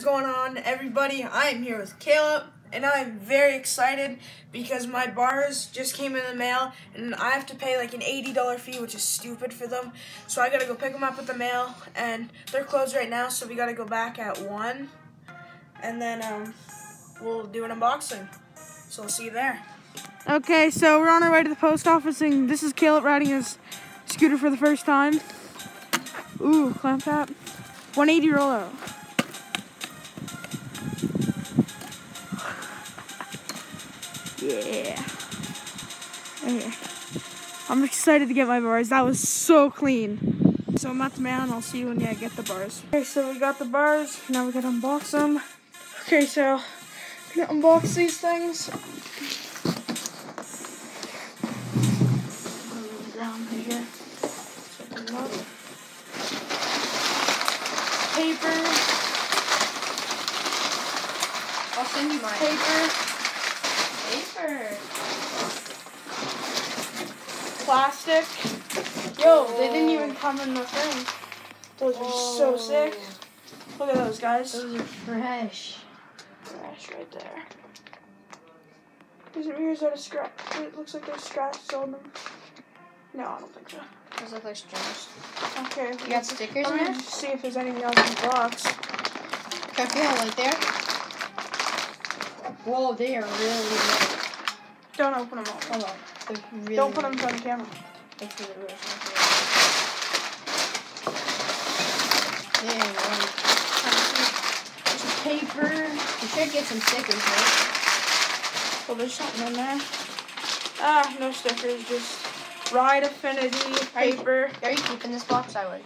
going on, everybody? I am here with Caleb, and I'm very excited because my bars just came in the mail, and I have to pay like an $80 fee, which is stupid for them. So I gotta go pick them up with the mail, and they're closed right now, so we gotta go back at 1, and then we'll do an unboxing. So we'll see you there. Okay, so we're on our way to the post office, and this is Caleb riding his scooter for the first time. Ooh, clamp tap. 180 rollout. Yeah. Okay. I'm excited to get my bars. That was so clean. So I'm at the mail and I'll see you when I get the bars. Okay, so we got the bars. Now we gotta unbox them. Okay, so I'm gonna unbox these things. Down here. Set them up. Paper. I'll send you mine. Paper. Plastic. Yo, they didn't even come in the thing. Those are so sick. Look at those, guys. Those are fresh. Fresh right there. Is that a scratch? It looks like there's scratches on them. No, I don't think so. Those look like strings. Okay. You got stickers in I'm there? gonna see if there's anything else in the box. Can I feel it right there? Whoa, they are really light. Don't open them all. Hold on. They're really Don't put them on the camera. They are light. Some paper. You should get some stickers, right? Well, there's something in there. Ah, no stickers, just Ride Affinity paper. Are you keeping this box? I would.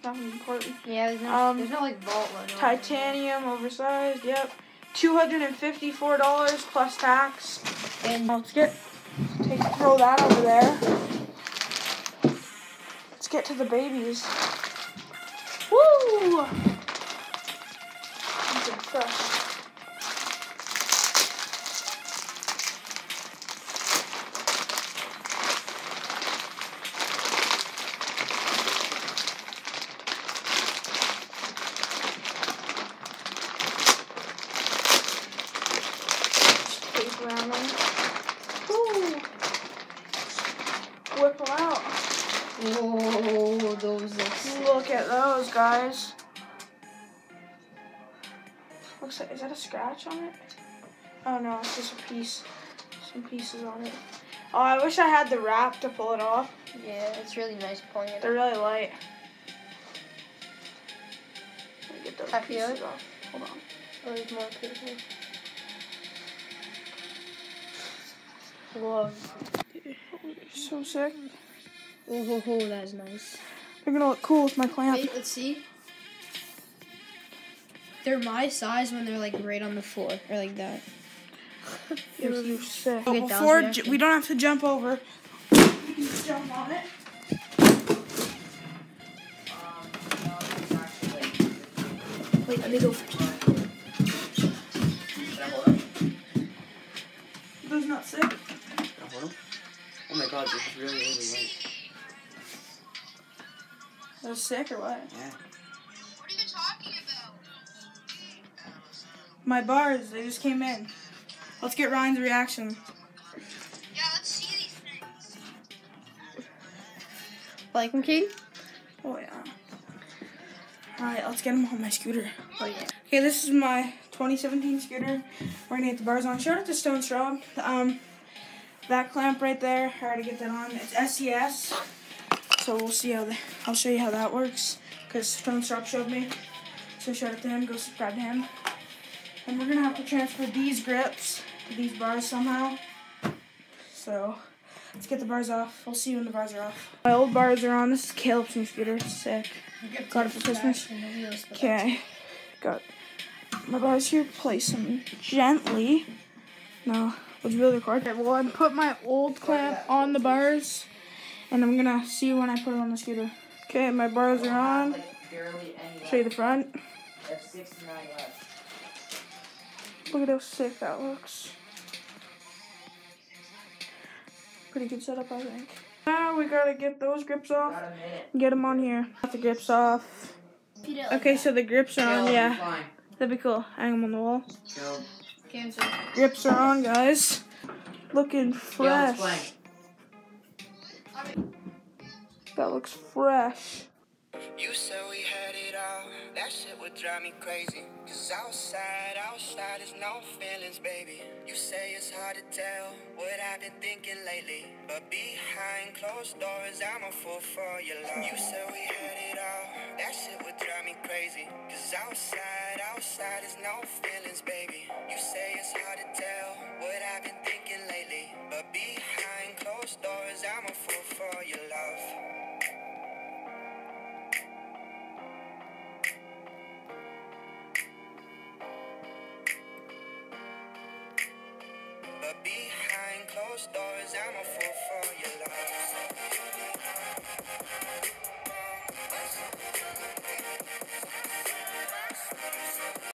Nothing important. Yeah, there's no like vault one. Titanium, oversized, yep. $254 plus tax. And Let's throw that over there. Let's get to the babies. Woo! These are fresh. Around them. Ooh. Whip them out. whoa, those look sick. Look at those, guys. Looks like, is that a scratch on it? Oh no, it's just a piece. Some pieces on it. Oh, I wish I had the wrap to pull it off. Yeah, it's really nice pulling it. They're really light. Let me get those Happy pieces out? off. Hold on. Oh, there's more paper. Whoa. So sick. Oh, that's nice. They're gonna look cool with my clamp. Wait, let's see. They're my size when they're like right on the floor, or like that. Those are sick. Okay, Before that was we don't have to jump over. We can just jump on it. Wait, let me go first. Those not sick? Oh my god, this is really light. Those sick or what? Yeah. What are you talking about? My bars, they just came in. Let's get Ryan's reaction. Yeah, let's see these things. Like them, Kate? Oh yeah. Alright, let's get them on my scooter. Oh yeah. Okay, this is my 2017 scooter. We're gonna get the bars on. Shout out to Stone Straw. That clamp right there, I gotta get that on. It's SES. So we'll see I'll show you how that works. Because Stone Straw showed me. So shout out to him, go subscribe to him. And we're gonna have to transfer these grips to these bars somehow. So let's get the bars off. We'll see you when the bars are off. My old bars are on. This is Caleb's new scooter. Sick. Got it for Christmas. Okay. Got my bars here. Place them gently. No, let's really record. Okay, well, I put my old clamp on the bars, and I'm gonna see when I put it on the scooter. Okay, my bars are on. Show you the front. Look at how sick that looks. Pretty good setup, I think. Now we gotta get those grips off. Get them on here. Got the grips off. Okay, so the grips are on, yeah. That'd be cool. Hang them on the wall. Yo, Cancel. Grips are on, guys. Looking fresh. let's That looks fresh. You said we had it all, that shit would drive me crazy. Cause outside is no feelings, baby. You say it's hard to tell what I've been thinking lately, but behind closed doors, I'm a fool for your love. You said we had it all, that shit would drive me crazy. Cause outside is no feelings, baby. You say it's hard to tell what I've been thinking lately, but behind closed doors, I'm a fool for your love. But behind closed doors, I'm a fool for your love.